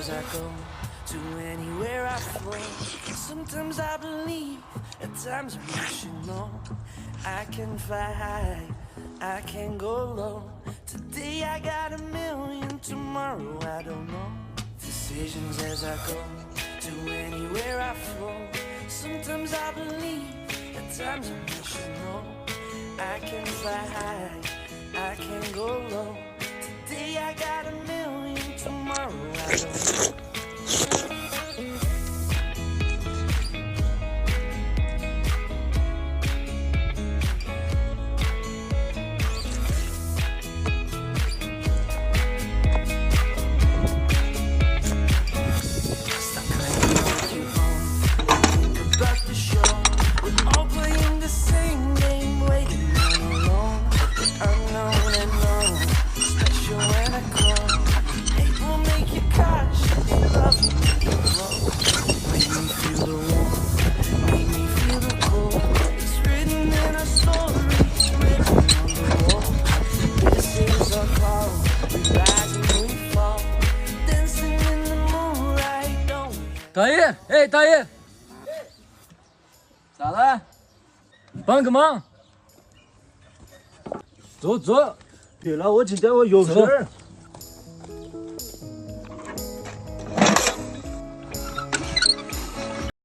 as I go, to anywhere I flow. Sometimes I believe, at times I wish you know. I can fly high, I can go low. Today I got a million, tomorrow I don't know. Decisions as I go, to anywhere I flow. Sometimes I believe, at times I wish you know. I can fly high, I can go low. Today I got a million, tomorrow I don't know. Dayı, hey dayı.咋了？帮个忙。走走。对了，我今天我有事儿。